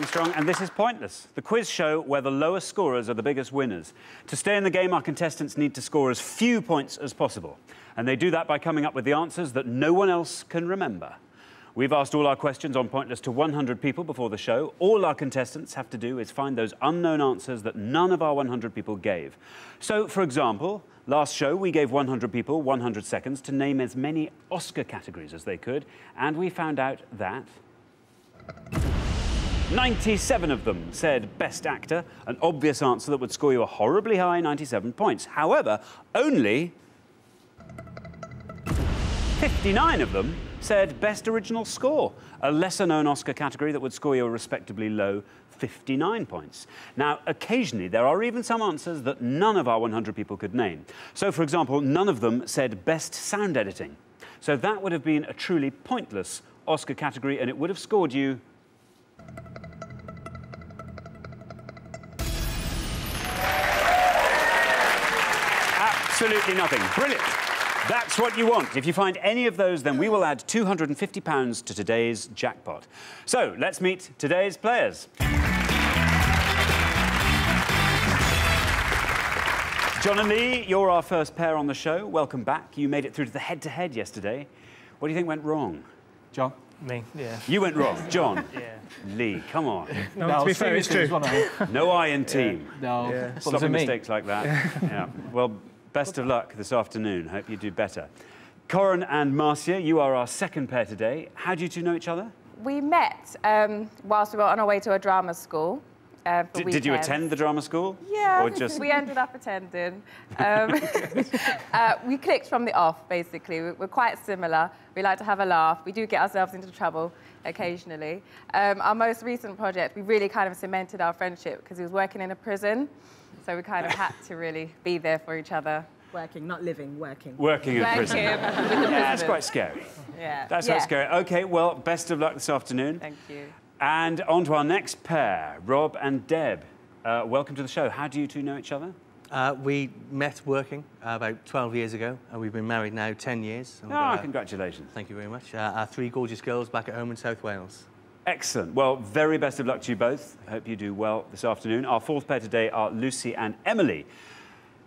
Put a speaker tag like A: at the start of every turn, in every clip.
A: Armstrong, and this is Pointless, the quiz show where the lowest scorers are the biggest winners. To stay in the game, our contestants need to score as few points as possible, and they do that by coming up with the answers that no one else can remember. We've asked all our questions on Pointless to 100 people before the show. All our contestants have to do is find those unknown answers that none of our 100 people gave. So, for example, last show we gave 100 people 100 seconds to name as many Oscar categories as they could, and we found out that 97 of them said Best Actor, an obvious answer that would score you a horribly high 97 points. However, only 59 of them said Best Original Score, a lesser-known Oscar category that would score you a respectably low 59 points. Now, occasionally, there are even some answers that none of our 100 people could name. So, for example, none of them said Best Sound Editing. So that would have been a truly pointless Oscar category, and it would have scored you absolutely nothing. Brilliant. That's what you want. If you find any of those, then we will add £250 to today's jackpot. So, let's meet today's players. John and Lee, you're our first pair on the show. Welcome back. You made it through to the head-to-head yesterday. What do you think went wrong?
B: John?
C: Me, yeah.
A: You went wrong. John?
C: Yeah.
A: Lee, come on.
C: No, to be fair, it's true.
A: No I in team.
B: No. Yeah.
A: Stop mistakes like that. Yeah. Well, best of luck this afternoon. Hope you do better. Corin and Marcia, you are our second pair today. How do you two know each other?
D: We met whilst we were on our way to a drama school.
A: Did you attend the drama school?
D: Yeah,
A: or just...
D: we ended up attending. We clicked from the off, basically. We're quite similar. We like to have a laugh. We do get ourselves into trouble occasionally. Our most recent project, we really kind of cemented our friendship because he was working in a prison. So we kind of had to really be there for each other.
E: Working, not living, working.
A: Working in prison. Yeah, that's quite scary.
D: Yeah.
A: That's quite scary. OK, well, best of luck this afternoon.
D: Thank you.
A: And on to our next pair, Rob and Deb. Welcome to the show. How do you two know each other?
F: We met working about 12 years ago, and we've been married now 10 years.
A: Oh, congratulations.
F: Thank you very much. Our three gorgeous girls back at home in South Wales.
A: Excellent. Well, very best of luck to you both. I hope you do well this afternoon. Our fourth pair today are Lucy and Emily.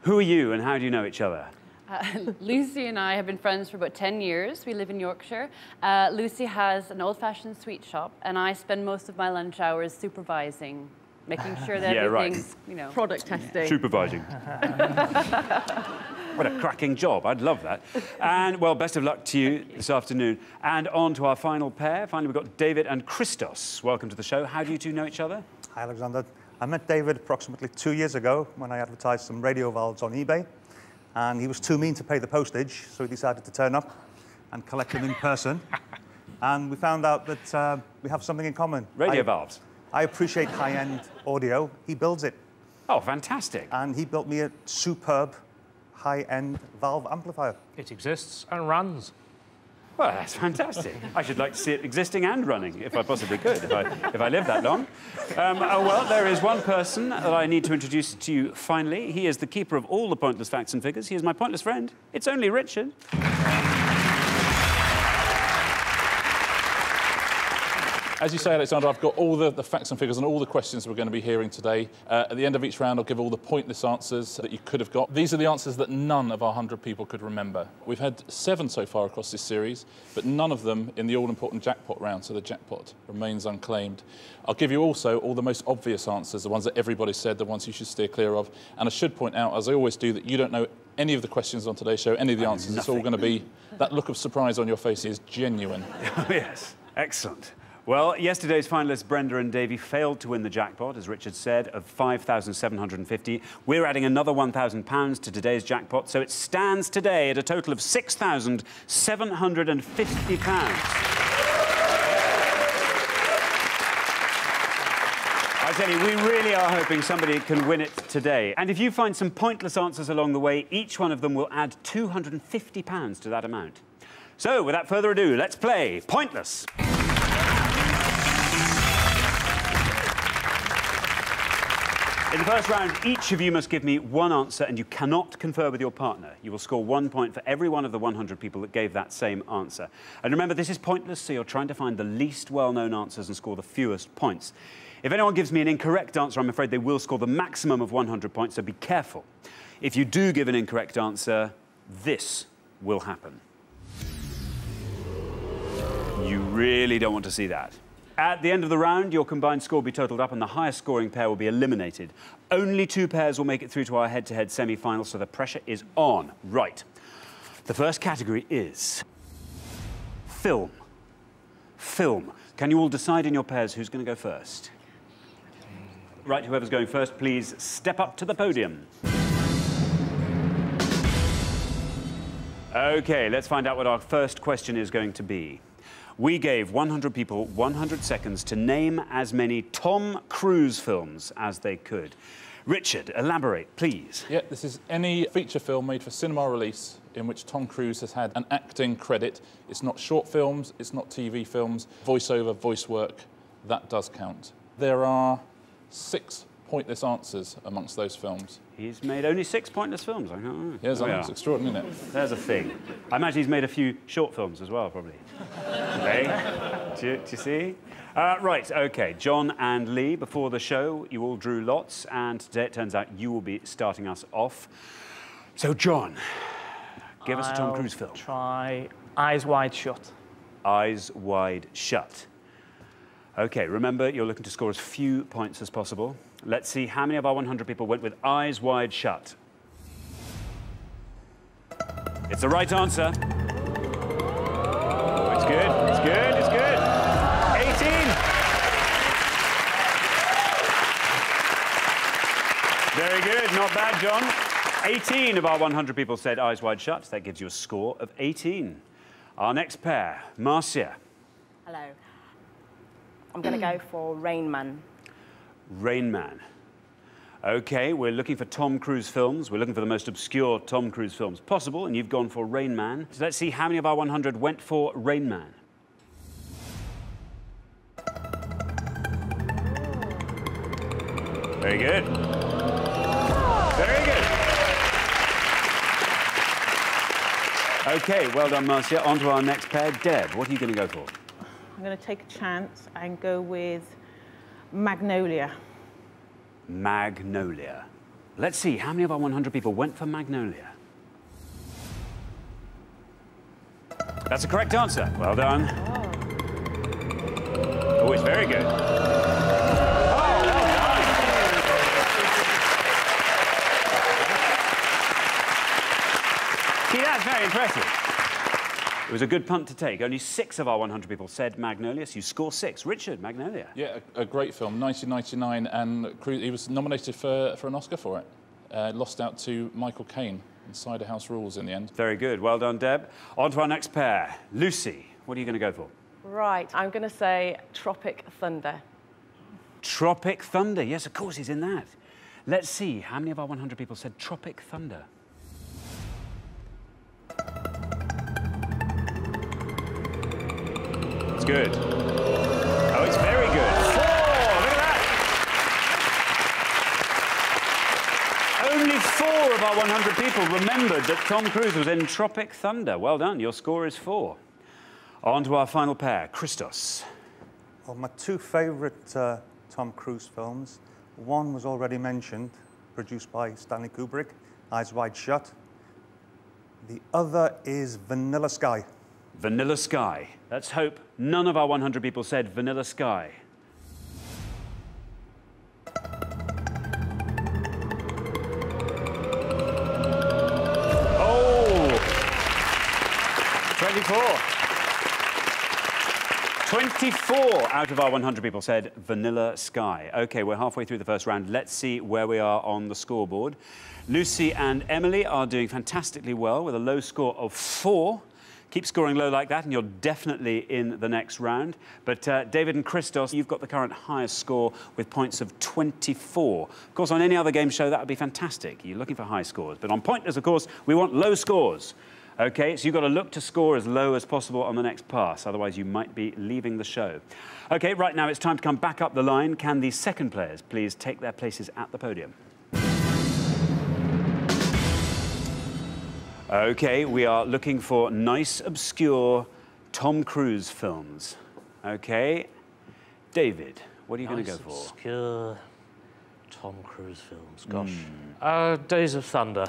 A: Who are you and how do you know each other?
G: Lucy and I have been friends for about 10 years. We live in Yorkshire. Lucy has an old-fashioned sweet shop, and I spend most of my lunch hours supervising, making sure that everything's, you know...
E: Product testing.
A: Supervising. What a cracking job. I'd love that. And, well, best of luck to you this afternoon. And on to our final pair. Finally, we've got David and Christos. Welcome to the show. How do you two know each other?
H: Hi, Alexander. I met David approximately 2 years ago when I advertised some radio valves on eBay. And he was too mean to pay the postage, so he decided to turn up and collect them in person. And we found out that we have something in common.
A: Radio valves?
H: I appreciate high-end audio. He builds it.
A: Oh, fantastic.
H: And he built me a superb high-end valve amplifier.
C: It exists and runs.
A: Well, that's fantastic. I should like to see it existing and running, if I possibly could, if I live that long. Oh, well, there is one person that I need to introduce to you finally. He is the keeper of all the pointless facts and figures. He is my pointless friend. It's only Richard.
I: As you say, Alexander, I've got all the facts and figures and all the questions we're going to be hearing today. At the end of each round, I'll give all the pointless answers that you could have got. These are the answers that none of our 100 people could remember. We've had 7 so far across this series, but none of them in the all-important jackpot round, so the jackpot remains unclaimed. I'll give you also all the most obvious answers, the ones that everybody said, the ones you should steer clear of. And I should point out, as I always do, that you don't know any of the questions on today's show, any of the answers. It's all going to be... That look of surprise on your face is genuine.
A: Yes, excellent. Well, yesterday's finalists, Brenda and Davy, failed to win the jackpot, as Richard said, of £5,750. We're adding another £1,000 to today's jackpot, so it stands today at a total of £6,750. I tell you, we really are hoping somebody can win it today. And if you find some pointless answers along the way, each one of them will add £250 to that amount. So, without further ado, let's play Pointless. In the first round, each of you must give me one answer, and you cannot confer with your partner. You will score 1 point for every one of the 100 people that gave that same answer. And remember, this is pointless, so you're trying to find the least well-known answers and score the fewest points. If anyone gives me an incorrect answer, I'm afraid they will score the maximum of 100 points, so be careful. If you do give an incorrect answer, this will happen. You really don't want to see that. At the end of the round, your combined score will be totalled up and the highest scoring pair will be eliminated. Only 2 pairs will make it through to our head-to-head semi-final, so the pressure is on. Right. The first category is film. Film. Can you all decide in your pairs who's going to go first? Right, whoever's going first, please step up to the podium. OK, let's find out what our first question is going to be. We gave 100 people 100 seconds to name as many Tom Cruise films as they could. Richard, elaborate, please.
I: Yeah, this is any feature film made for cinema release in which Tom Cruise has had an acting credit. It's not short films, it's not TV films, voiceover, voice work, that does count. There are 6 pointless answers amongst those films.
A: He's made only 6 pointless films. I know.
I: Yes, that's extraordinary, isn't it?
A: There's a thing. I imagine he's made a few short films as well, probably. Okay? Do you see? Right, OK. John and Lee, before the show, you all drew lots, and today it turns out you will be starting us off. So, John, give us a Tom Cruise film.
C: Try Eyes Wide Shut.
A: Eyes Wide Shut. OK, remember, you're looking to score as few points as possible. Let's see how many of our 100 people went with Eyes Wide Shut. It's the right answer. Oh, it's good, it's good, it's good. 18. Very good, not bad, John. 18 of our 100 people said Eyes Wide Shut. That gives you a score of 18. Our next pair, Marcia.
B: Hello. I'm going to go for Rain Man.
A: Rain Man. OK, we're looking for Tom Cruise films. We're looking for the most obscure Tom Cruise films possible, and you've gone for Rain Man. So let's see how many of our 100 went for Rain Man. Very good. Very good. OK, well done, Marcia. On to our next pair. Deb, what are you going to go for?
E: I'm going to take a chance and go with Magnolia.
A: Magnolia. Let's see, how many of our 100 people went for Magnolia? That's a correct answer. Well done. Oh, it's very good. Oh, well done. See, that's very impressive. It was a good punt to take. Only 6 of our 100 people said Magnolia, so you score 6. Richard, Magnolia.
I: Yeah, a great film, 1999, and he was nominated for an Oscar for it. Lost out to Michael Caine in Cider House Rules in the end.
A: Very good. Well done, Deb. On to our next pair. Lucy, what are you going to go for?
B: Right, I'm going to say Tropic Thunder.
A: Tropic Thunder. Yes, of course, he's in that. Let's see, how many of our 100 people said Tropic Thunder? It's good. Oh, it's very good. 4! Look at that! Only 4 of our 100 people remembered that Tom Cruise was in Tropic Thunder. Well done. Your score is 4. On to our final pair. Christos.
H: Well, my 2 favourite Tom Cruise films. One was already mentioned, produced by Stanley Kubrick, Eyes Wide Shut. The other is Vanilla Sky.
A: Vanilla Sky. Let's hope none of our 100 people said Vanilla Sky. Oh! 24. 24 out of our 100 people said Vanilla Sky. OK, we're halfway through the first round. Let's see where we are on the scoreboard. Lucy and Emily are doing fantastically well with a low score of 4. Keep scoring low like that and you're definitely in the next round. But David and Christos, you've got the current highest score with points of 24. Of course, on any other game show, that would be fantastic. You're looking for high scores. But on Pointless, of course, we want low scores. OK, so you've got to look to score as low as possible on the next pass. Otherwise, you might be leaving the show. OK, right now it's time to come back up the line. Can the second players please take their places at the podium? OK, we are looking for nice, obscure Tom Cruise films. OK, David, What are you going to go for?
J: Obscure Tom Cruise films. Gosh. Days of Thunder.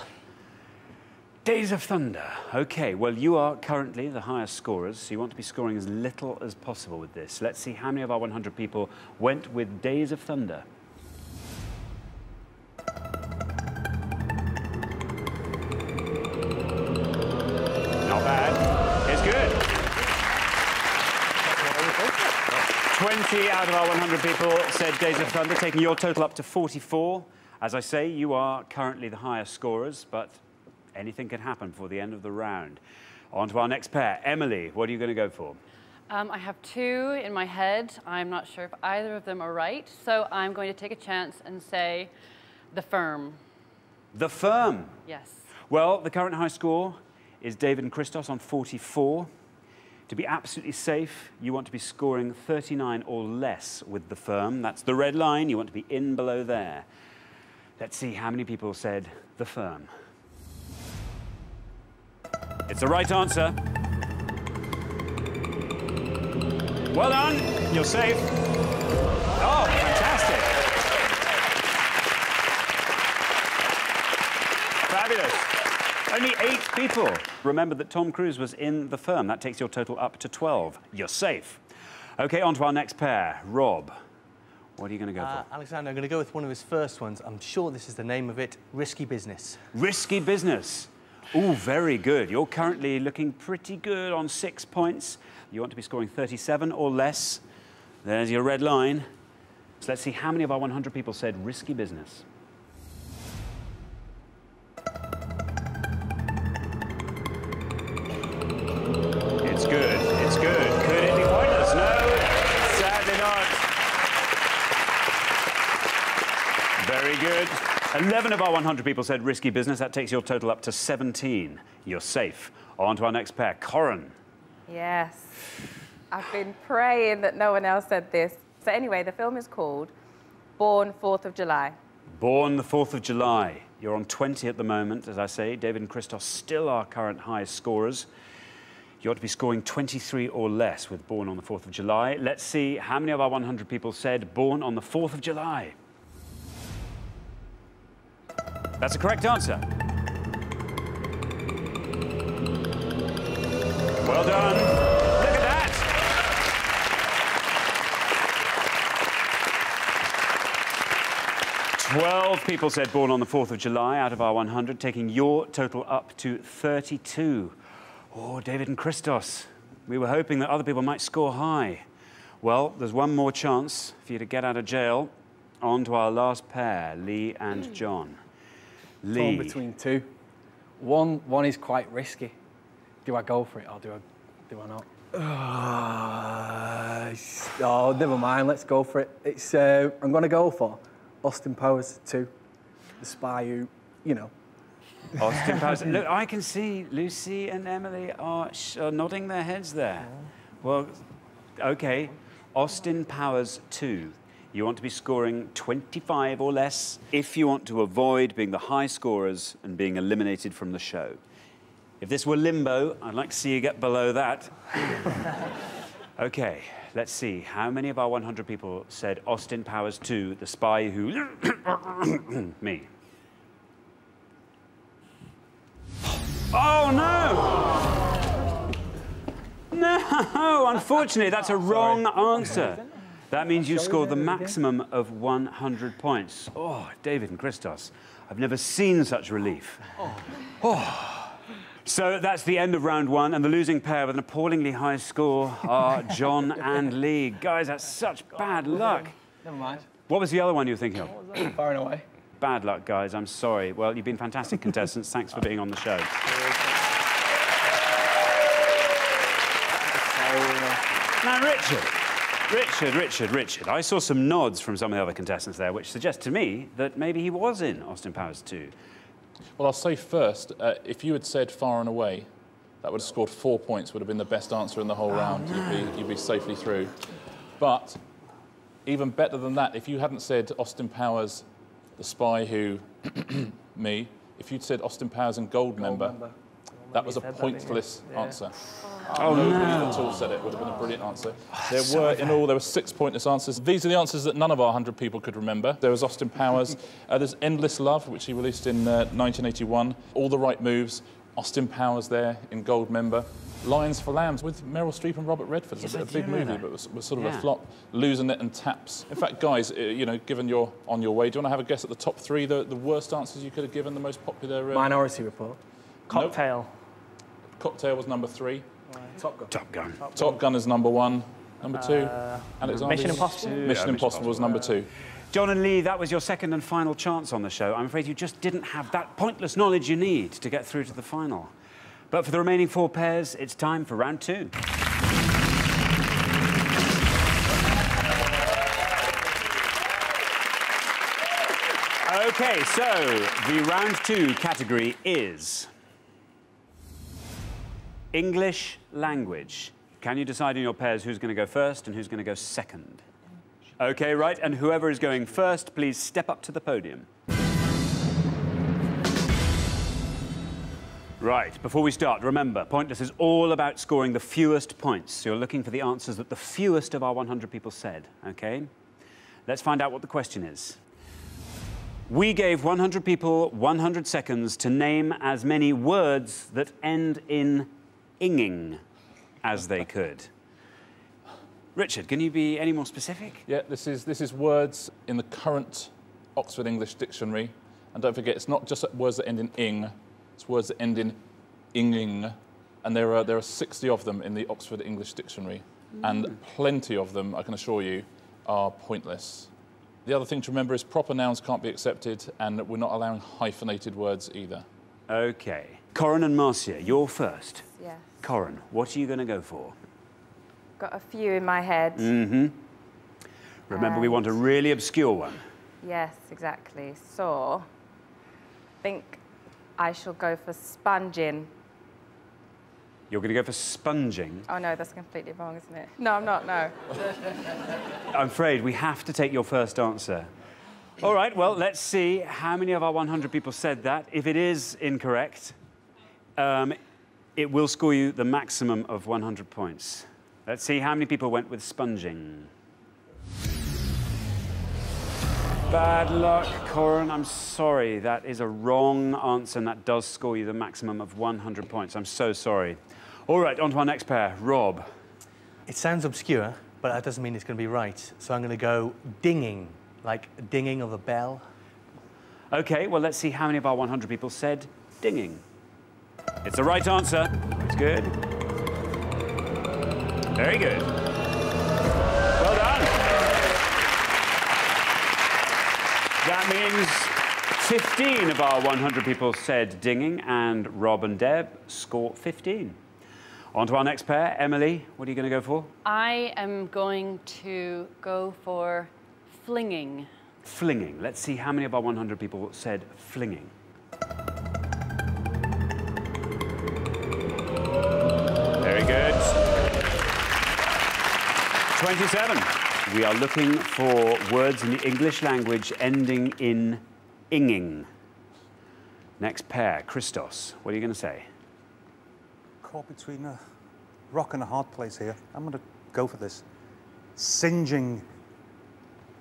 A: Days of Thunder. OK, well, you are currently the highest scorers, so you want to be scoring as little as possible with this. Let's see how many of our 100 people went with Days of Thunder. Not bad. It's good. 20 out of our 100 people said Days of Thunder, taking your total up to 44. As I say, you are currently the highest scorers, but anything can happen before the end of the round. On to our next pair. Emily, what are you going to go for?
G: I have two in my head. I'm not sure if either of them are right, so I'm going to take a chance and say The Firm.
A: The Firm?
G: Yes.
A: Well, the current high score is David and Christos on 44. To be absolutely safe, you want to be scoring 39 or less with The Firm. That's the red line. You want to be in below there. Let's see how many people said The Firm. It's the right answer. Well done. You're safe. Oh, fantastic. Fabulous. Only 8 people remembered that Tom Cruise was in The Firm. That takes your total up to 12. You're safe. OK, on to our next pair. Rob, what are you going to go for?
F: Alexander, I'm going to go with one of his first ones. I'm sure this is the name of it, Risky Business.
A: Risky Business. Oh, very good. You're currently looking pretty good on 6 points. You want to be scoring 37 or less. There's your red line. So let's see how many of our 100 people said Risky Business. It's good. It's good. Could it be pointless? No, sadly not. Very good. 11 of our 100 people said Risky Business. That takes your total up to 17. You're safe. On to our next pair. Corin.
D: Yes. I've been praying that no one else said this. So anyway, the film is called Born 4th of July.
A: Born the 4th of July. You're on 20 at the moment, as I say. David and Christos still our current highest scorers. You ought to be scoring 23 or less with Born on the 4th of July. Let's see how many of our 100 people said Born on the 4th of July. That's the correct answer. Well done. Look at that. Twelve people said Born on the 4th of July out of our 100, taking your total up to 32. Oh, David and Christos, we were hoping that other people might score high. Well, there's one more chance for you to get out of jail. On to our last pair, Lee and John. Lee.
K: Torn between two. One is quite risky. Do I go for it or do I not? Oh, never mind. Let's go for it. It's I'm going to go for Austin Powers 2, the spy who, you know.
A: Austin Powers. Look, I can see Lucy and Emily are nodding their heads there. Well, OK. Austin Powers 2. You want to be scoring 25 or less if you want to avoid being the high scorers and being eliminated from the show. If this were limbo, I'd like to see you get below that. OK, let's see. How many of our 100 people said Austin Powers 2, the spy who... Me. Oh, no! No! Unfortunately, that's a wrong answer. That means you scored the maximum of 100 points. Oh, David and Christos, I've never seen such relief. Oh. So that's the end of round 1, and the losing pair with an appallingly high score are John and Lee. Guys, that's such bad luck.
K: Never mind.
A: What was the other one you were thinking of?
K: Far and away.
A: Bad luck, guys. I'm sorry. Well, you've been fantastic contestants. Thanks for being on the show. Now, Richard, I saw some nods from some of the other contestants there, which suggests to me that maybe he was in Austin Powers 2.
I: Well, I'll say first, if you had said Far and Away, that would have scored 4 points, would have been the best answer in the whole round. No. You'd be safely through. But even better than that, if you hadn't said Austin Powers, the spy who, me, if you'd said Austin Powers and Goldmember, that was a pointless answer.
A: Oh, no.
I: Nobody at all said it. Would have been a brilliant answer. There were 6 pointless answers. These are the answers that none of our 100 people could remember. There was Austin Powers. There's Endless Love, which he released in 1981. All the Right Moves. Austin Powers there in Gold Member. Lions for Lambs with Meryl Streep and Robert Redford. It's a big movie, but was sort of a flop. Losing It and Taps. In fact, guys, you know, given you're on your way, do you want to have a guess at the top 3, the worst answers you could have given, the most popular?
K: Minority Report.
C: Cocktail.
I: Nope. Cocktail was number 3.
K: Top Gun.
A: Top Gun.
I: Top Gun is number 1. Number 2. Alexander.
C: Mission Impossible.
I: Mission Impossible was number 2.
A: John and Lee, that was your second and final chance on the show. I'm afraid you just didn't have that pointless knowledge you need to get through to the final. But for the remaining 4 pairs, it's time for round 2. OK, so the round 2 category is English language. Can you decide in your pairs who's going to go first and who's going to go second? OK, right, and whoever is going first, please step up to the podium. Right, before we start, remember, Pointless is all about scoring the fewest points. So you're looking for the answers that the fewest of our 100 people said, OK? Let's find out what the question is. We gave 100 people 100 seconds to name as many words that end in inging as they could. Richard, can you be any more specific?
I: Yeah, this is words in the current Oxford English Dictionary. And don't forget, it's not just words that end in ing. It's words that end in inging, and there are 60 of them in the Oxford English Dictionary, and plenty of them, I can assure you, are pointless. The other thing to remember is proper nouns can't be accepted, and we're not allowing hyphenated words either.
A: OK. Corin and Marcia, you're first.
D: Yes.
A: Corin, what are you going to go for?
D: Got a few in my head.
A: Remember, we want a really obscure one.
D: Yes, exactly. So, I think I shall go for sponging.
A: You're going to go for sponging?
D: Oh, no, that's completely wrong, isn't it? No, I'm not, no.
A: I'm afraid we have to take your first answer. All right, well, let's see how many of our 100 people said that. If it is incorrect, it will score you the maximum of 100 points. Let's see how many people went with sponging. Bad luck, Corin. I'm sorry. That is a wrong answer, and that does score you the maximum of 100 points. I'm so sorry. All right, on to our next pair. Rob.
F: It sounds obscure, but that doesn't mean it's going to be right. So I'm going to go dinging, like a dinging of a bell.
A: OK, well, let's see how many of our 100 people said dinging. It's the right answer. It's good. Very good. Well done. That means 15 of our 100 people said dinging, and Rob and Deb score 15. On to our next pair. Emily, what are you going to go for?
G: I am going to go for flinging.
A: Flinging. Let's see how many of our 100 people said flinging. Very good. 27. We are looking for words in the English language ending in inging. Next pair, Christos. What are you going to say?
H: Caught between a rock and a hard place here. I'm going to go for this. Singeing,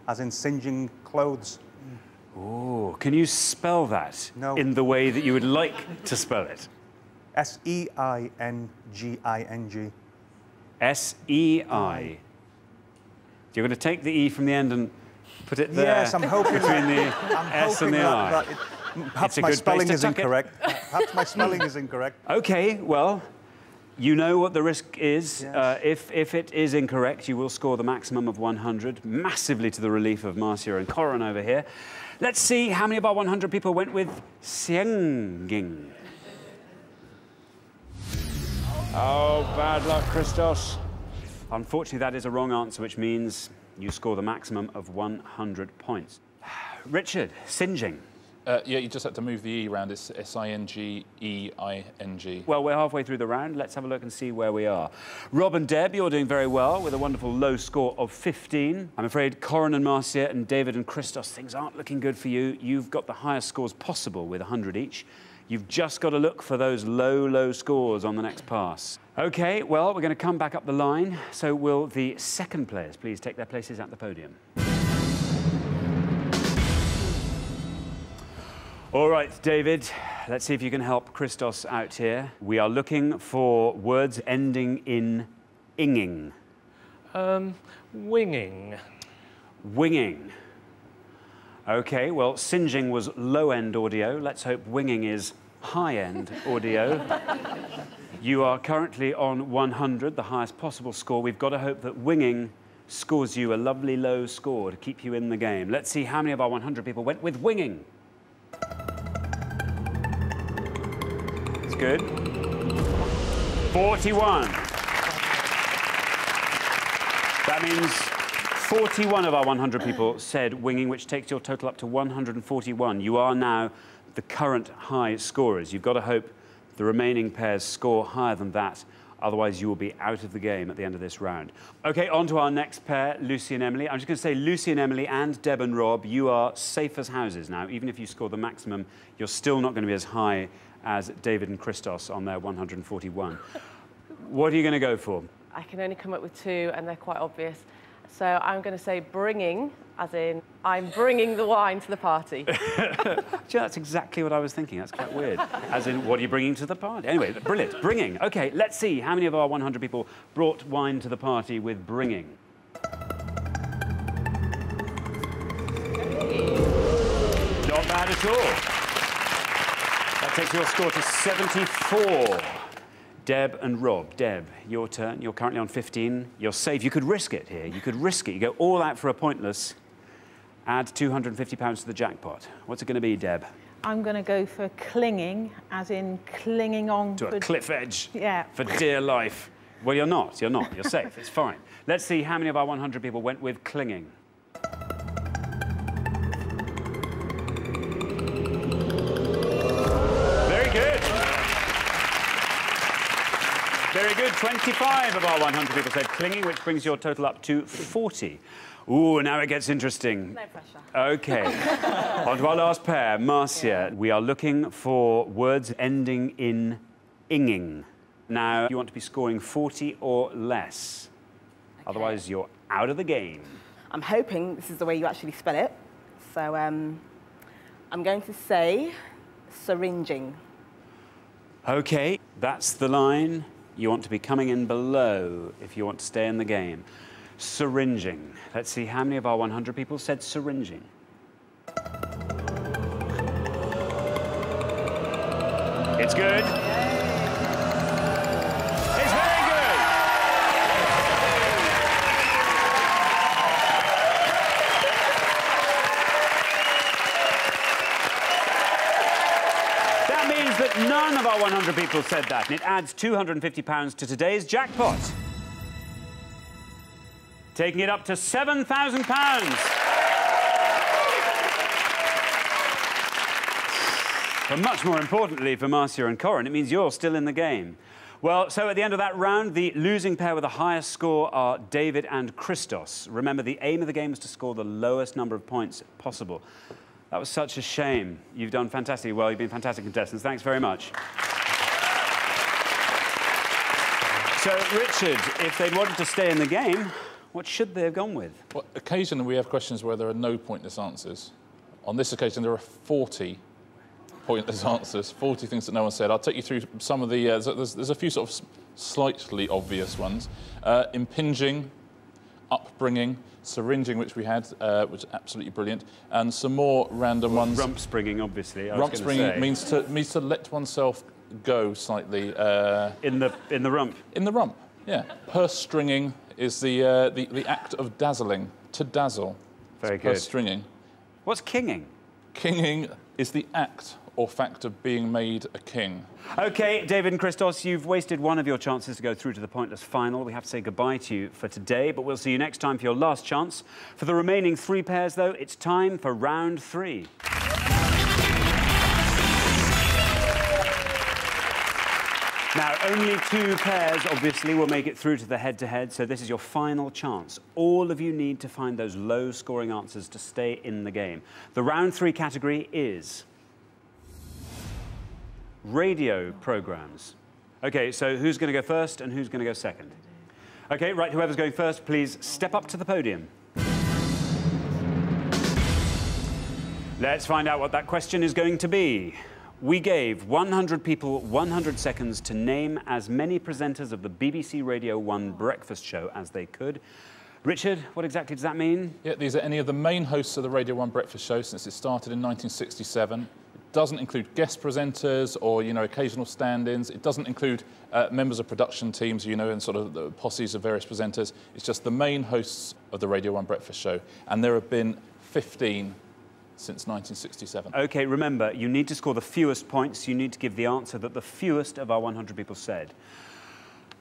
H: as in singeing clothes.
A: Oh, can you spell that
H: No.
A: in the way that you would like to spell it?
H: S-E-I-N-G-I-N-G.
A: S-E-I. You're going to take the E from the end and put it there.
H: Yes, I'm hoping
A: between the S and the I.
H: Perhaps my spelling is incorrect. Perhaps my spelling is incorrect.
A: OK, well, you know what the risk is.
H: Yes.
A: If it is incorrect, you will score the maximum of 100, massively to the relief of Marcia and Corin over here. Let's see how many of our 100 people went with sienging. Oh, bad luck, Christos. Unfortunately, that is a wrong answer, which means you score the maximum of 100 points. Richard, singeing.
I: Yeah, you just had to move the E around. It's S-I-N-G-E-I-N-G.
A: Well, we're halfway through the round. Let's have a look and see where we are. Rob and Deb, you're doing very well with a wonderful low score of 15. I'm afraid Corin and Marcia and David and Christos, things aren't looking good for you. You've got the highest scores possible with 100 each. You've just got to look for those low, low scores on the next pass. OK, well, we're going to come back up the line. So will the second players please take their places at the podium? All right, David, let's see if you can help Christos out here. We are looking for words ending in inging.
J: Winging.
A: Winging. OK, well, singeing was low-end audio. Let's hope winging is high-end audio. You are currently on 100, the highest possible score. We've got to hope that winging scores you a lovely low score to keep you in the game. Let's see how many of our 100 people went with winging. It's good. 41. That means 41 of our 100 people said winging, which takes your total up to 141. You are now the current high scorers. You've got to hope the remaining pairs score higher than that, otherwise you will be out of the game at the end of this round. OK, on to our next pair, Lucy and Emily. I'm just going to say Lucy and Emily and Deb and Rob, you are safe as houses now. Even if you score the maximum, you're still not going to be as high as David and Christos on their 141. What are you going to go for?
L: I can only come up with two, and they're quite obvious. So I'm going to say bringing, as in I'm bringing the wine to the party.
A: That's exactly what I was thinking. That's quite weird. As in, what are you bringing to the party? Anyway, brilliant. Bringing. OK, let's see how many of our 100 people brought wine to the party with bringing. Not bad at all. That takes your score to 74. Deb and Rob. Deb, your turn. You're currently on 15. You're safe. You could risk it here. You could risk it. You go all out for a pointless. Add £250 to the jackpot. What's it going to be, Deb?
E: I'm going to go for clinging, as in clinging on
A: to a cliff edge.
E: Yeah.
A: For dear life. Well, you're not. You're not. You're safe. It's fine. Let's see how many of our 100 people went with clinging. Very good. 25 of our 100 people said clinging, which brings your total up to 40. Ooh, now it gets interesting.
B: No pressure.
A: OK. On to our last pair, Marcia. Yeah. We are looking for words ending in inging. Now, you want to be scoring 40 or less. Okay. Otherwise, you're out of the game.
B: I'm hoping this is the way you actually spell it. So I'm going to say syringing.
A: OK, that's the line. You want to be coming in below if you want to stay in the game. Syringing. Let's see how many of our 100 people said syringing. It's good. It's very good. That means that none of our 100 people said that, and it adds £250 to today's jackpot. Taking it up to £7,000. But much more importantly for Marcia and Corin, it means you're still in the game. Well, so at the end of that round, the losing pair with the highest score are David and Christos. Remember, the aim of the game is to score the lowest number of points possible. That was such a shame. You've done fantastically well. You've been fantastic contestants. Thanks very much. So, Richard, if they'd wanted to stay in the game, what should they have gone with?
I: Well, occasionally we have questions where there are no pointless answers. On this occasion, there are 40 pointless answers, 40 things that no one said. I'll take you through some of the... there's a few sort of slightly obvious ones. Impinging, upbringing, syringing, which we had, which was absolutely brilliant, and some more random ones.
A: Rump springing, obviously.
I: Rump springing means to let oneself go slightly.
A: In the rump.
I: In the rump, yeah. Purse stringing is the act of dazzling, to dazzle.
A: Very good.
I: Purse stringing.
A: What's kinging?
I: Kinging is the act or fact of being made a king.
A: OK, David and Christos, you've wasted one of your chances to go through to the pointless final. We have to say goodbye to you for today, but we'll see you next time for your last chance. For the remaining 3 pairs, though, it's time for round 3. Now, only 2 pairs, obviously, will make it through to the head-to-head, so this is your final chance. All of you need to find those low-scoring answers to stay in the game. The round 3 category is radio programmes. OK, so who's going to go first and who's going to go second? OK, right, whoever's going first, please step up to the podium. Let's find out what that question is going to be. We gave 100 people 100 seconds to name as many presenters of the BBC Radio 1 breakfast show as they could. Richard, what exactly does that mean?
I: Yeah, these are any of the main hosts of the Radio 1 breakfast show since it started in 1967. It doesn't include guest presenters or, you know, occasional stand-ins. It doesn't include members of production teams, you know, and sort of the posses of various presenters. It's just the main hosts of the Radio 1 breakfast show. And there have been 15 since 1967. OK, remember, you need to score the fewest points. You need to give the answer that the fewest of our 100 people said.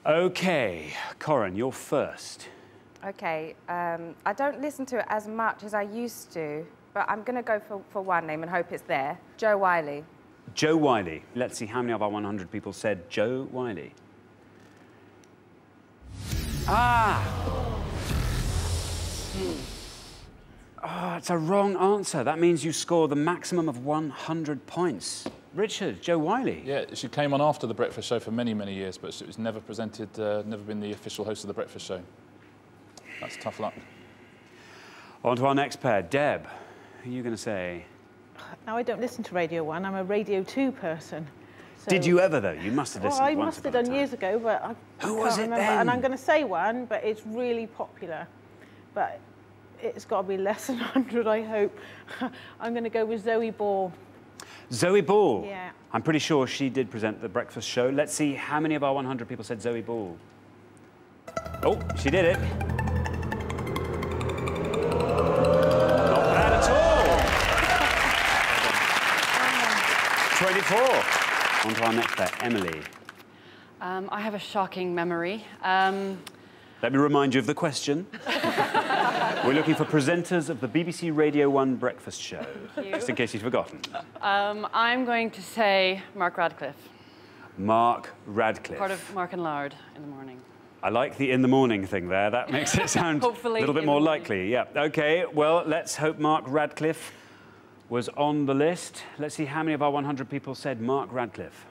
I: OK, Corin, you're first.
D: OK, I don't listen to it as much as I used to, but I'm going to go for one name and hope it's there. Joe Wiley.
A: Joe Wiley. Let's see how many of our 100 people said Joe Wiley. Ah! Oh, it's a wrong answer. That means you score the maximum of 100 points. Richard, Joe Wiley.
I: Yeah, she came on after the breakfast show for many, many years, but she was never presented, never been the official host of the breakfast show. That's tough luck.
A: On to our next pair. Deb, who are you going to say?
E: Now, I don't listen to Radio 1. I'm a Radio 2 person. So...
A: Did you ever, though? You must have listened
E: I
A: once
E: must have done years ago, but I
A: Who
E: can't
A: was it
E: remember.
A: then?
E: And I'm going to say one, but it's really popular. But it's got to be less than 100, I hope. I'm going to go with Zoe Ball.
A: Zoe Ball?
E: Yeah.
A: I'm pretty sure she did present the breakfast show. Let's see how many of our 100 people said Zoe Ball. Oh, she did it. Not bad at all. 24. On to our next pair, Emily.
G: I have a shocking memory.
A: Let me remind you of the question. We're looking for presenters of the BBC Radio 1 breakfast show, just in case you've forgotten.
G: I'm going to say Mark Radcliffe.
A: Mark Radcliffe.
G: Part of Mark and Lard in the morning.
A: I like the in the morning thing there. That makes it sound a little bit more likely. Yeah. OK, well, let's hope Mark Radcliffe was on the list. Let's see how many of our 100 people said Mark Radcliffe.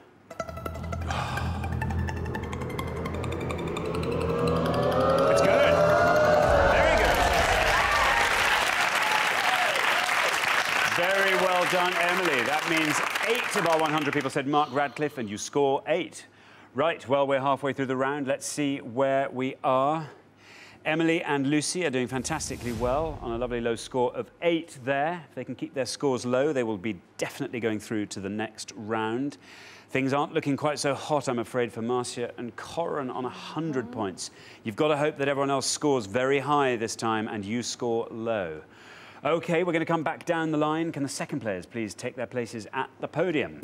A: It's good. Very good. Very well done, Emily. That means 8 of our 100 people said Mark Radcliffe, and you score 8. Right, well, we're halfway through the round. Let's see where we are. Emily and Lucy are doing fantastically well on a lovely low score of 8 there. If they can keep their scores low, they will be definitely going through to the next round. Things aren't looking quite so hot, I'm afraid, for Marcia and Corin on 100 points. You've got to hope that everyone else scores very high this time and you score low. OK, we're going to come back down the line. Can the second players please take their places at the podium?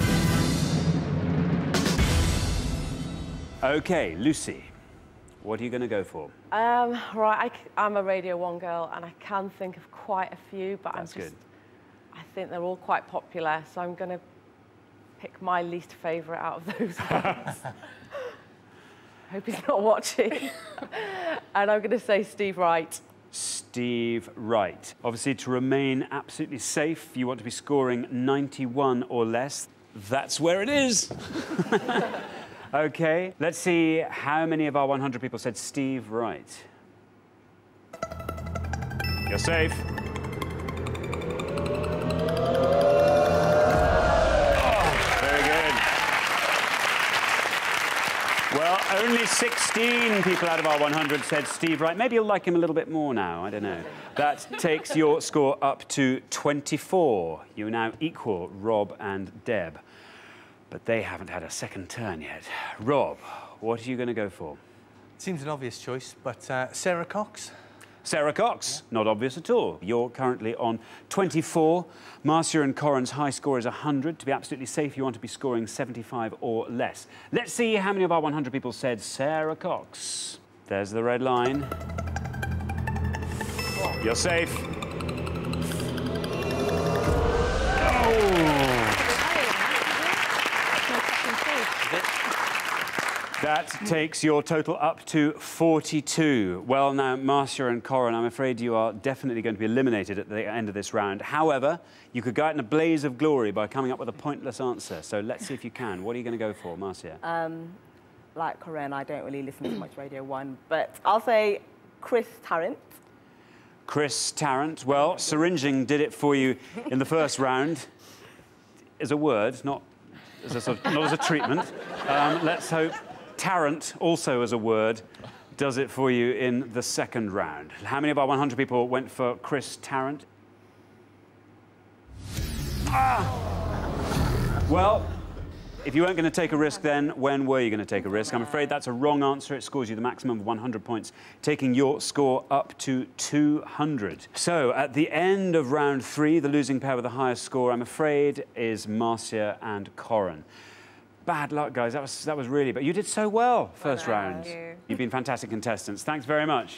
A: OK, Lucy, what are you going to go for?
L: Right, I'm a Radio 1 girl, and I can think of quite a few, but I think they're all quite popular, so I'm going to pick my least favourite out of those ones. Hope he's not watching. And I'm going to say Steve Wright.
A: Steve Wright. Obviously, to remain absolutely safe, you want to be scoring 91 or less. That's where it is. OK, let's see how many of our 100 people said Steve Wright. You're safe. Well, only 16 people out of our 100 said Steve Wright. Maybe you'll like him a little bit more now, I don't know. That takes your score up to 24. You now equal Rob and Deb. But they haven't had a second turn yet. Rob, what are you going to go for?
F: Seems an obvious choice, but Sarah Cox.
A: Sarah Cox, not obvious at all. You're currently on 24. Marcia and Corin's high score is 100. To be absolutely safe, you want to be scoring 75 or less. Let's see how many of our 100 people said Sarah Cox. There's the red line. You're safe. That takes your total up to 42. Well, now, Marcia and Corin, I'm afraid you are definitely going to be eliminated at the end of this round. However, you could go out in a blaze of glory by coming up with a pointless answer. So let's see if you can. What are you going to go for, Marcia?
B: Like Corin, I don't really listen to much Radio 1, but I'll say Chris Tarrant.
A: Chris Tarrant. Well, syringing did it for you in the first round. Is a word, not as a treatment. Let's hope Tarrant, also as a word, does it for you in the second round. How many of our 100 people went for Chris Tarrant? Well, if you weren't going to take a risk then, when were you going to take a risk? I'm afraid that's a wrong answer. It scores you the maximum of 100 points, taking your score up to 200. So, at the end of round 3, the losing pair with the highest score, I'm afraid, is Marcia and Corin. Bad luck, guys. That was really... But you did so well first round.
D: Thank you.
A: You've been fantastic contestants. Thanks very much.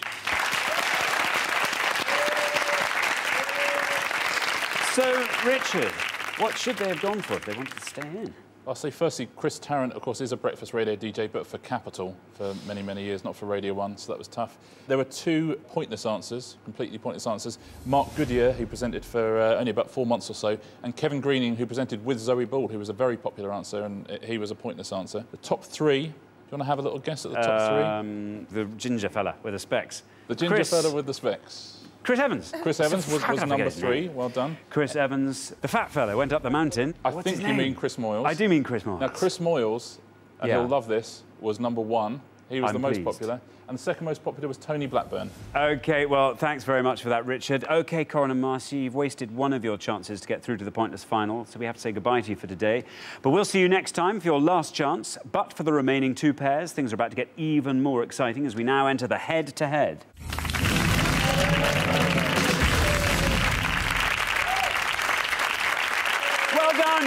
A: So, Richard, what should they have gone for if they wanted to stay in?
I: I'll say firstly, Chris Tarrant, of course, is a breakfast radio DJ, but for Capital for many, many years, not for Radio 1, so that was tough. There were 2 pointless answers, completely pointless answers. Mark Goodyear, who presented for only about 4 months or so, and Kevin Greening, who presented with Zoe Ball, who was a very popular answer, and he was a pointless answer. The top 3, do you want to have a little guess at the top 3?
A: The ginger fella with the specs.
I: The ginger fella with the specs.
A: Chris Evans.
I: Chris Evans was number 3. Well done.
A: Chris Evans, the fat fella, went up the mountain.
I: I think you mean Chris Moyles.
A: I do mean Chris Moyles.
I: Now, Chris Moyles, and you'll love this, was number 1. He was the most popular. And the second most popular was Tony Blackburn. OK, well, thanks very much for that, Richard. OK, Corin and Marcia, you've wasted one of your chances to get through to the pointless final, so we have to say goodbye to you for today. But we'll see you next time for your last chance. But for the remaining 2 pairs, things are about to get even more exciting as we now enter the head-to-head.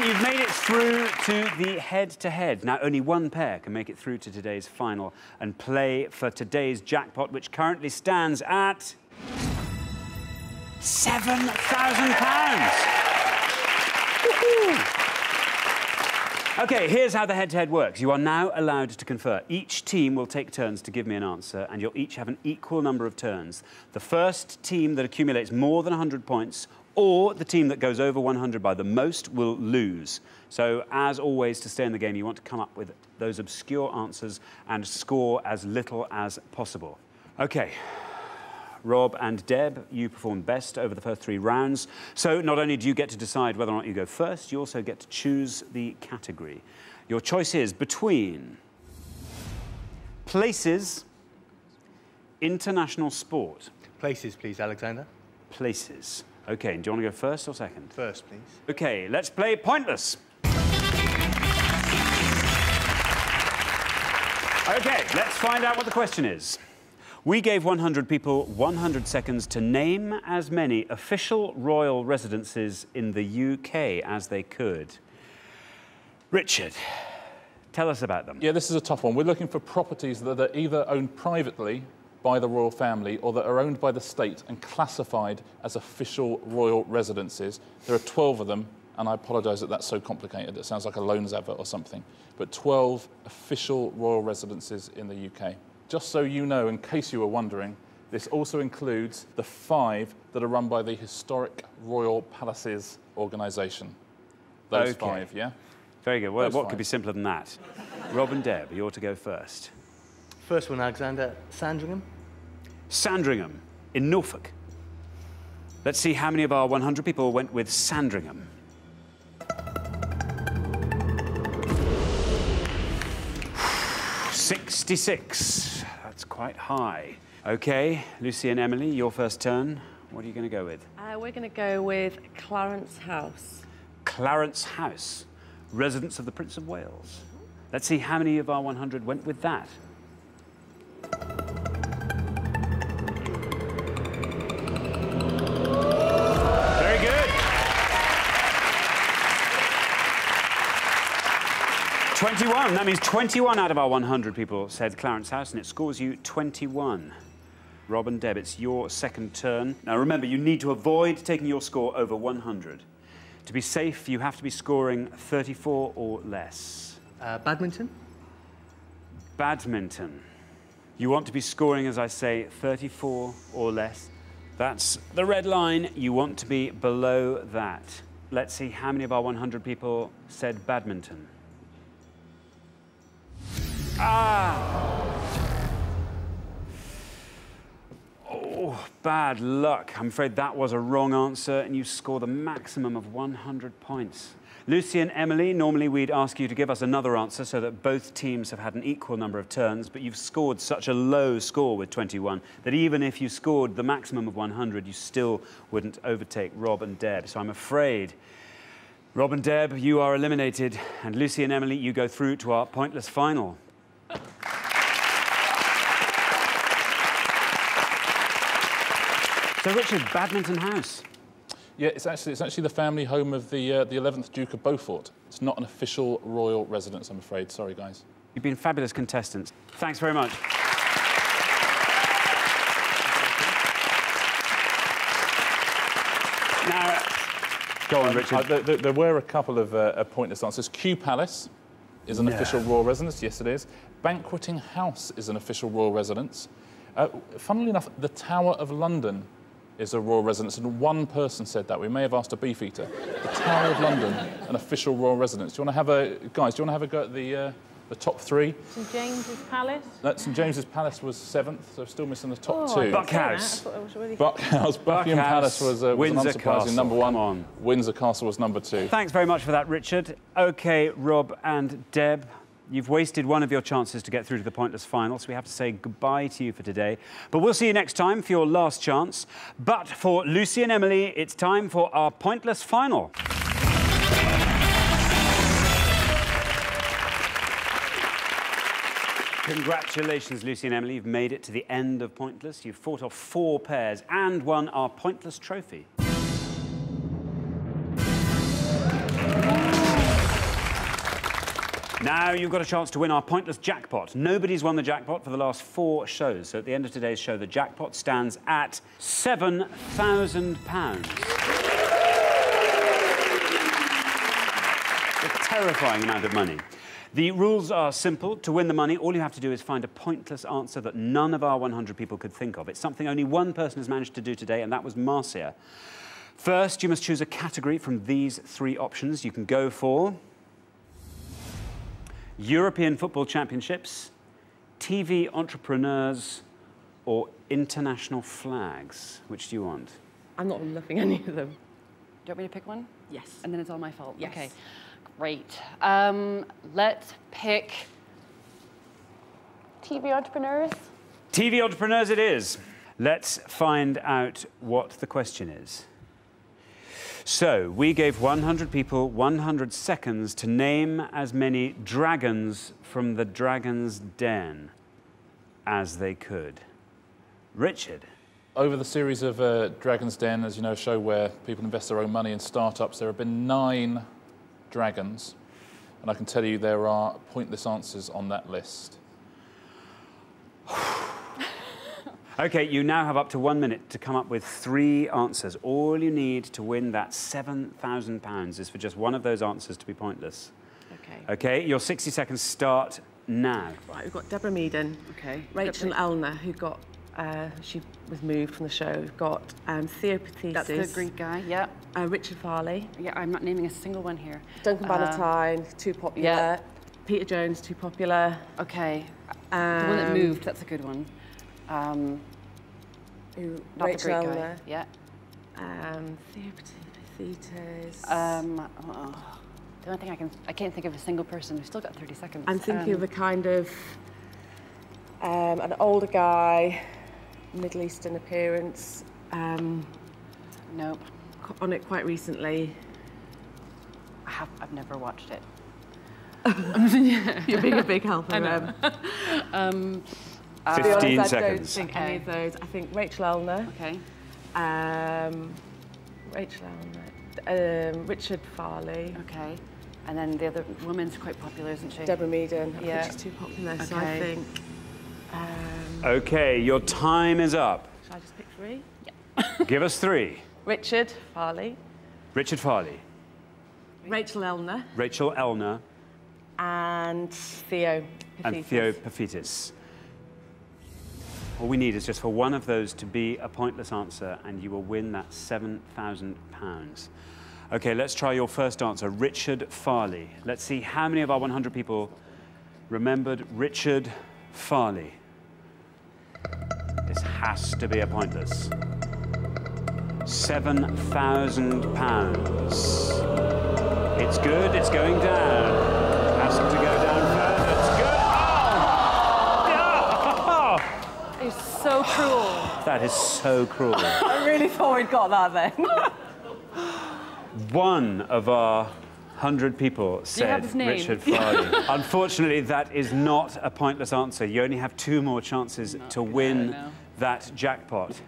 I: You've made it through to the head-to-head. Now, only one pair can make it through to today's final and play for today's jackpot, which currently stands at £7,000. OK, here's how the head-to-head works. You are now allowed to confer. Each team will take turns to give me an answer, and you'll each have an equal number of turns. The first team that accumulates more than 100 points or the team that goes over 100 by the most will lose. So, as always, to stay in the game, you want to come up with those obscure answers and score as little as possible. OK. Rob and Deb, you performed best over the first 3 rounds. So, not only do you get to decide whether or not you go first, you also get to choose the category. Your choice is between places, international sport.
F: Places, please, Alexander.
A: Places. OK, do you want to go first or second?
F: First, please.
A: OK, let's play Pointless. OK, let's find out what the question is. We gave 100 people 100 seconds to name as many official royal residences in the UK as they could. Richard, tell us about them.
I: Yeah, this is a tough one. We're looking for properties that are either owned privately by the royal family or that are owned by the state and classified as official royal residences. There are 12 of them, and I apologise that that's so complicated. It sounds like a loans advert or something. But 12 official royal residences in the UK. Just so you know, in case you were wondering, this also includes the 5 that are run by the Historic Royal Palaces organisation. Those 5, yeah?
A: Very good. Well, what could be simpler than that? Rob and Deb, you're to go first.
F: First one, Alexander. Sandringham.
A: Sandringham, in Norfolk. Let's see how many of our 100 people went with Sandringham. 66. That's quite high. OK, Lucy and Emily, your first turn. What are you going to go with?
L: We're going to go with Clarence House.
A: Clarence House, residence of the Prince of Wales. Let's see how many of our 100 went with that. Very good. 21. That means 21 out of our 100 people said Clarence House, and it scores you 21. Rob and Deb, it's your second turn. Now, remember, you need to avoid taking your score over 100. To be safe, you have to be scoring 34 or less.
F: Badminton.
A: badminton. You want to be scoring, as I say, 34 or less. That's the red line. You want to be below that. Let's see how many of our 100 people said badminton. Oh, bad luck. I'm afraid that was a wrong answer, and you score the maximum of 100 points. Lucy and Emily, normally we'd ask you to give us another answer so that both teams have had an equal number of turns, but you've scored such a low score with 21 that even if you scored the maximum of 100, you still wouldn't overtake Rob and Deb. So I'm afraid, Rob and Deb, you are eliminated, and Lucy and Emily, you go through to our pointless final. So, Richard, Badminton House.
I: Yeah, it's actually the family home of the 11th Duke of Beaufort. It's not an official royal residence, I'm afraid. Sorry, guys.
A: You've been fabulous contestants. Thanks very much. Now, go on, Richard.
I: There were a couple of pointless answers. Kew Palace is an official royal residence. Yes, it is. Banqueting House is an official royal residence. Funnily enough, the Tower of London is a royal residence, and one person said that. We may have asked a beefeater. The Tower of London, an official royal residence. Do you want to have a guys? Do you want to have a go at the top three?
E: St James's Palace.
I: St James's Palace was 7th, so still missing the top two.
A: Buckhouse.
I: Buckingham Palace was an
A: Windsor
I: unsurprising
A: Castle.
I: number 1.
A: Come on.
I: Windsor Castle was number 2.
A: Thanks very much for that, Richard. OK, Rob and Deb, you've wasted one of your chances to get through to the pointless final, so we have to say goodbye to you for today. But we'll see you next time for your last chance. But for Lucy and Emily, it's time for our pointless final. Congratulations, Lucy and Emily. You've made it to the end of Pointless. You've fought off 4 pairs and won our Pointless trophy. Now you've got a chance to win our Pointless Jackpot. Nobody's won the jackpot for the last 4 shows. So at the end of today's show, the jackpot stands at £7,000. A terrifying amount of money. The rules are simple. To win the money, all you have to do is find a pointless answer that none of our 100 people could think of. It's something only one person has managed to do today, and that was Marcia. First, you must choose a category from these 3 options. You can go for European Football Championships, TV entrepreneurs, or international flags. Which do you want?
L: I'm not loving any of them.
G: Do you want me to pick one?
L: Yes.
G: And then it's all my fault?
L: Yes.
G: Okay, great. Let's pick TV entrepreneurs.
A: TV entrepreneurs it is. Let's find out what the question is. So, we gave 100 people 100 seconds to name as many dragons from the Dragon's Den as they could. Richard.
I: Over the series of Dragon's Den, as you know, a show where people invest their own money in startups, there have been 9 dragons. And I can tell you there are pointless answers on that list.
A: OK, you now have up to 1 minute to come up with 3 answers. All you need to win that £7,000 is for just one of those answers to be pointless.
L: OK.
A: OK, your 60 seconds start now.
L: Right, we've got Deborah Meaden.
G: OK.
L: Rachel Elner, who got, she was moved from the show. We've got Theo Pathesis.
G: That's the Greek guy, yeah.
L: Richard Farley.
G: Yeah, I'm not naming a single one here.
L: Duncan Bannatyne, too popular.
G: Yeah.
L: Peter Jones, too popular.
G: OK. The one that moved, that's a good one. Not
L: Rachel
G: the Greek
L: Elner.
G: guy. Yeah.
L: Theo Pathesis.
G: The only thing I can't think of a single person. We've still got 30 seconds.
L: I'm thinking of a kind of an older guy, Middle Eastern appearance.
G: Nope.
L: On it quite recently.
G: I've never watched it.
L: You're being a big help.
G: I know.
A: 15 seconds.
L: I don't think any of those. I think Rachel Elner.
G: Okay.
L: Rachel Elner. Richard Farley.
G: Okay. And then the other woman's quite popular, isn't she?
L: Deborah Meaden. I
G: Yeah.
L: think she's too popular,
G: Okay.
L: so I think...
A: OK, your time is up.
L: Shall I just pick 3?
G: Yeah.
A: Give us 3.
L: Richard Farley.
A: Richard Farley.
L: Rachel Elner.
A: Rachel Elner.
L: And Theo Paphitis.
A: And Theo Paphitis. All we need is just for one of those to be a pointless answer, and you will win that £7,000. OK, let's try your first answer, Richard Farley. Let's see how many of our 100 people remembered Richard Farley. This has to be a pointless. £7,000. It's good, it's going down. Has to go down further, it's good. Oh!
L: It's so cruel.
A: That is so cruel.
L: I really thought we'd got that then.
A: One of our 100 people said Richard Farley. Unfortunately, that is not a pointless answer. You only have 2 more chances to win that jackpot.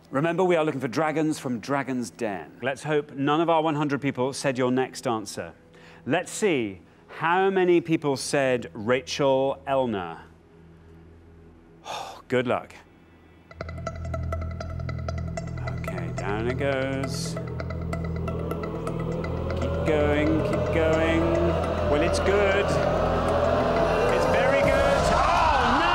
A: Remember, we are looking for dragons from Dragon's Den. Let's hope none of our 100 people said your next answer. Let's see how many people said Rachel Elner. Oh, good luck. OK, down it goes. Keep going, keep going. Well, it's good. It's very good. Oh, no!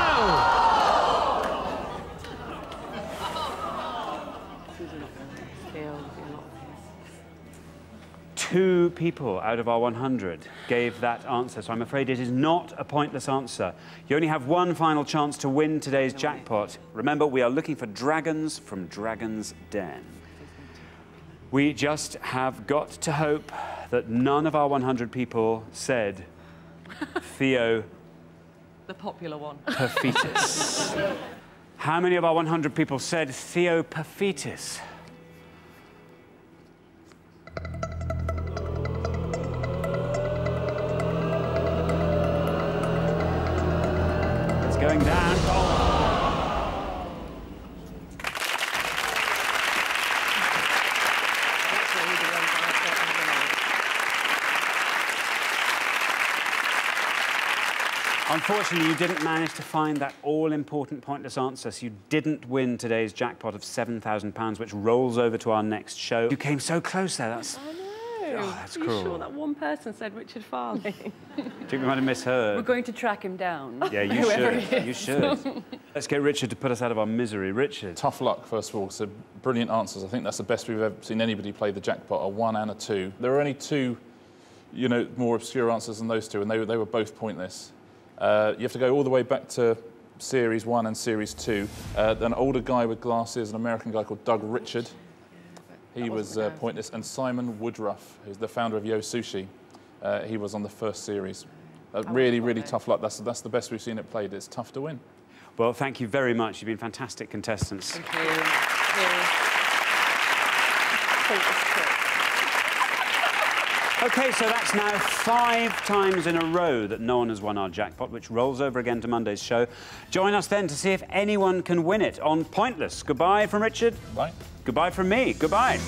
A: 2 people out of our 100 gave that answer, so I'm afraid it is not a pointless answer. You only have one final chance to win today's jackpot. Remember, we are looking for dragons from Dragon's Den. We just have got to hope that none of our 100 people said Theo...
L: The popular one.
A: Paphitis. How many of our 100 people said Theo Paphitis? It's going down. Oh. Unfortunately, you didn't manage to find that all-important pointless answer, so you didn't win today's jackpot of £7,000, which rolls over to our next show. You came so close there. That's...
L: I know.
A: Oh, that's
L: Are
A: cruel.
L: you sure that one person said Richard Farley?
A: Do you think we might have misheard?
G: We're going to track him down.
A: Yeah, you should. You should. Let's get Richard to put us out of our misery. Richard.
I: Tough luck, first of all. So brilliant answers. I think that's the best we've ever seen anybody play the jackpot, a 1 and a 2. There are only 2, you know, more obscure answers than those 2, and they were both pointless. You have to go all the way back to Series 1 and Series 2. An older guy with glasses, an American guy called Doug Richard. He was pointless. And Simon Woodruff, who's the founder of Yo Sushi. He was on the first series. Really, really tough luck. That's the best we've seen it played. It's tough to win.
A: Well, thank you very much. You've been fantastic contestants.
L: Thank you.
A: OK, so that's now 5 times in a row that no one has won our jackpot, which rolls over again to Monday's show. Join us then to see if anyone can win it on Pointless. Goodbye from Richard.
I: Bye.
A: Goodbye from me. Goodbye.